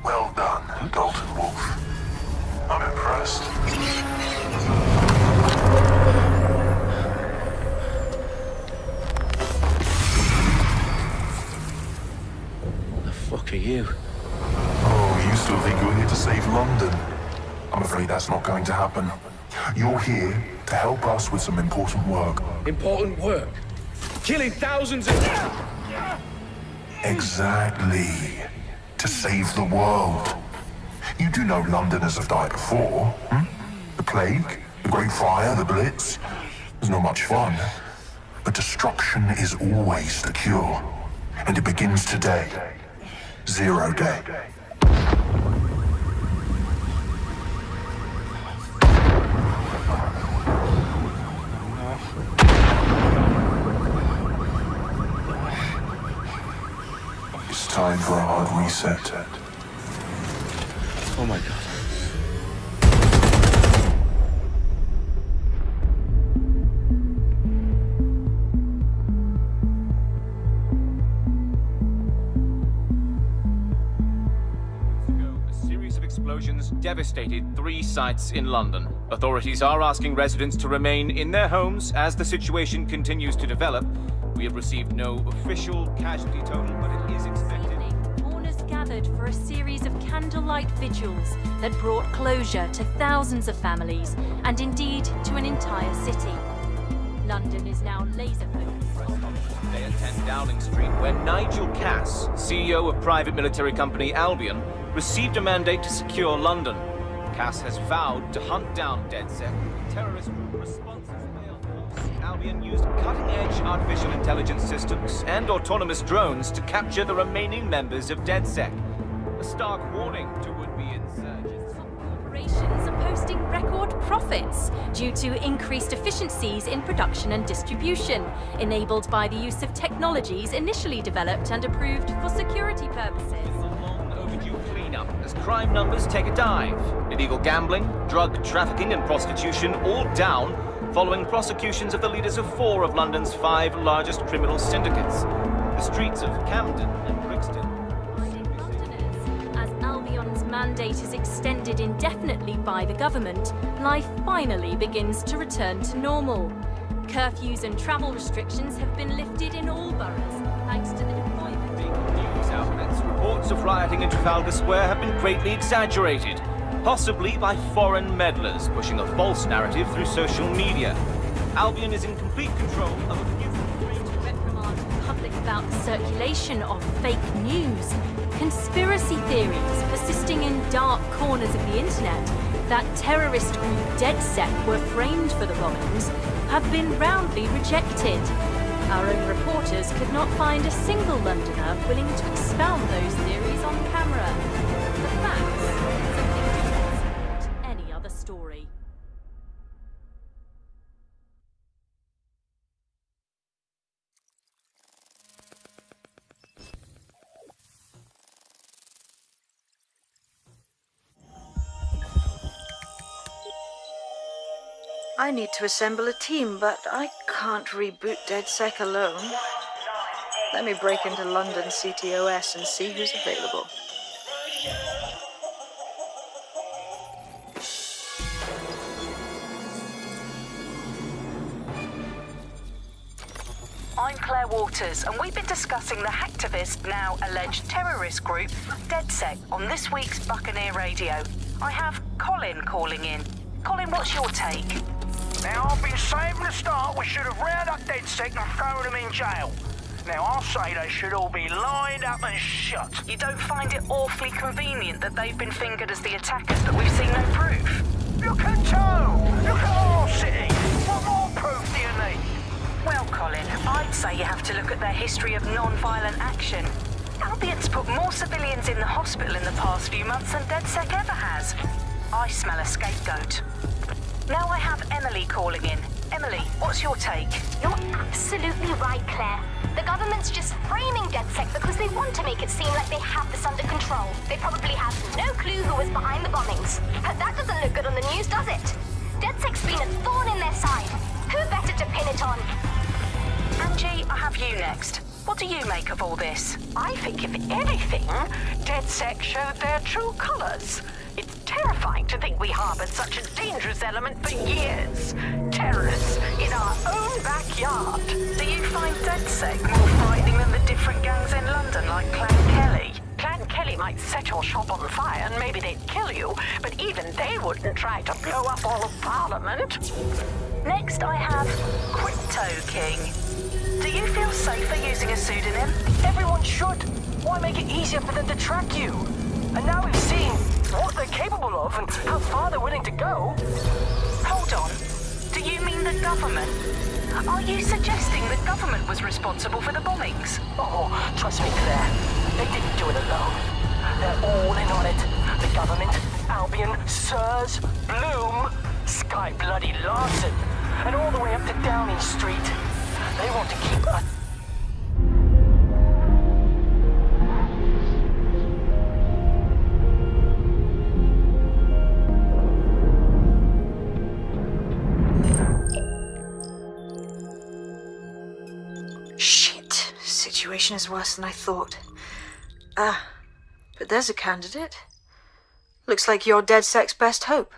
Well done, Dalton Wolfe. I'm impressed. What the fuck are you? Oh, you still think you're here to save London? I'm afraid that's not going to happen. You're here to help us with some important work. Important work? Killing thousands of... Exactly. To save the world. You do know Londoners have died before, hmm? The Plague, the Great Fire, the Blitz. It's not much fun. But destruction is always the cure. And it begins today. 0 day. It's time for a hard reset. Oh my God. A series of explosions devastated 3 sites in London. Authorities are asking residents to remain in their homes as the situation continues to develop. We have received no official casualty total, but it is expected. Mourners gathered for a series of candlelight vigils that brought closure to thousands of families and indeed to an entire city. London is now laser focused. Today at 10 Downing Street, where Nigel Cass, CEO of private military company Albion, received a mandate to secure London. Cass has vowed to hunt down DedSec. Terrorist group responses failed. Albion used cutting-edge artificial intelligence systems and autonomous drones to capture the remaining members of DedSec. A stark warning to would-be insurgents. Corporations are posting record profits due to increased efficiencies in production and distribution, enabled by the use of technologies initially developed and approved for security purposes. Overdue cleanup as crime numbers take a dive. Illegal gambling, drug trafficking and prostitution all down following prosecutions of the leaders of 4 of London's 5 largest criminal syndicates. The streets of Camden and Brixton. As Albion's mandate is extended indefinitely by the government, life finally begins to return to normal. Curfews and travel restrictions have been lifted in all boroughs, thanks to the deployment. News outlets, reports of rioting in Trafalgar Square have been greatly exaggerated, possibly by foreign meddlers pushing a false narrative through social media. Albion is in complete control of a few... reprimand the public about the circulation of fake news, conspiracy theories persisting in dark corners of the internet that terrorist group DedSec were framed for the bombings have been roundly rejected. Our own reporters could not find a single Londoner willing to expound those theories on camera. The facts simply don't support any other story. I need to assemble a team, but I can't reboot DedSec alone. Let me break into London CTOS and see who's available. I'm Claire Waters, and we've been discussing the hacktivist, now alleged terrorist group, DedSec, on this week's Buccaneer Radio. I have Colin calling in. Colin, what's your take? Now, I've been saying from the start we should have rounded up DedSec and thrown them in jail. Now, I'll say they should all be lined up and shot. You don't find it awfully convenient that they've been fingered as the attackers, but we've seen no proof? Look at Toe! Look at our city! What more proof do you need? Well, Colin, I'd say you have to look at their history of non-violent action. Albion's put more civilians in the hospital in the past few months than DedSec ever has. I smell a scapegoat. Now I have Emily calling in. Emily, what's your take? You're absolutely right, Claire. The government's just framing DedSec because they want to make it seem like they have this under control. They probably have no clue who was behind the bombings. But that doesn't look good on the news, does it? DedSec's been a thorn in their side. Who better to pin it on? Angie, I have you next. What do you make of all this? I think, if anything, DedSec showed their true colors. It's terrifying to think we harbored such a dangerous element for years. Terrorists in our own backyard. Do you find DedSec more frightening than the different gangs in London, like Clan Kelley? Clan Kelley might set your shop on fire and maybe they'd kill you, but even they wouldn't try to blow up all of Parliament. Next I have Crypto King. Do you feel safer using a pseudonym? Everyone should. Why make it easier for them to track you? And now we've seen what they're capable of and how far they're willing to go. Hold on. Do you mean the government? Are you suggesting the government was responsible for the bombings? Oh, trust me, Claire. They didn't do it alone. They're all in on it. The government, Albion, Sirs, Bloom, Sky Bloody Larson, and all the way up to Downing Street. They want to keep us... Shit. Situation is worse than I thought. But there's a candidate. Looks like you're DedSec's best hope.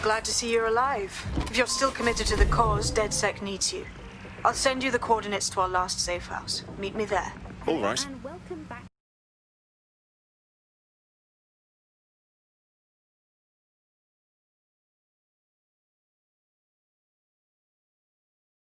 Glad to see you're alive. If you're still committed to the cause, DedSec needs you. I'll send you the coordinates to our last safe house. Meet me there. All right. And welcome back